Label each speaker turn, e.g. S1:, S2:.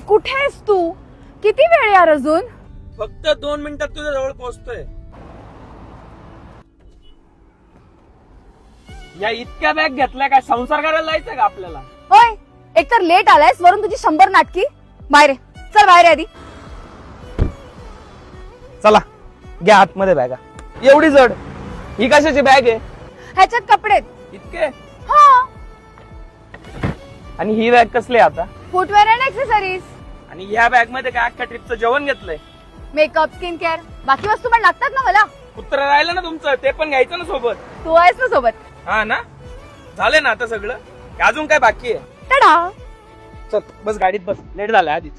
S1: कुठे आहेस तू? किती वेळ यार अजून?
S2: फक्त 2 मिनिटात तुझ्या जवळ पोहोचतोय. या इतक्या बॅग घेतल्या काय संसार करायला जायचं का आपल्याला?
S1: होय, एकतर लेट आलायस, वरून तुझी 100 नाटकी. बाहेर ये. चल बाहेर ये आधी.
S2: चला घ्या आतमध्ये बॅगा. एवढी जड ही कशाची बॅग आहे?
S1: ह्याच्यात कपडे आहेत.
S2: इतके?
S1: हा,
S2: आणि ही बॅग कसली आहे आता?
S1: फुटवेअर अँड एक्सेसरीज,
S2: आणि या बॅग मध्ये काय अख्ख्या ट्रिपचं जेवण घेतलंय?
S1: मेकअप, स्किन केअर, बाकी वस्तू पण लागतात ना मला.
S2: कुत्र राहिलं ना तुमचं, ते पण घ्यायचं ना सोबत.
S1: तू आहेस ना सोबत.
S2: हा ना, झालंय ना आता सगळं? अजून काय बाकी आहे?
S1: टडा.
S2: चल बस गाडीत बस, लेट झालाय आधीच.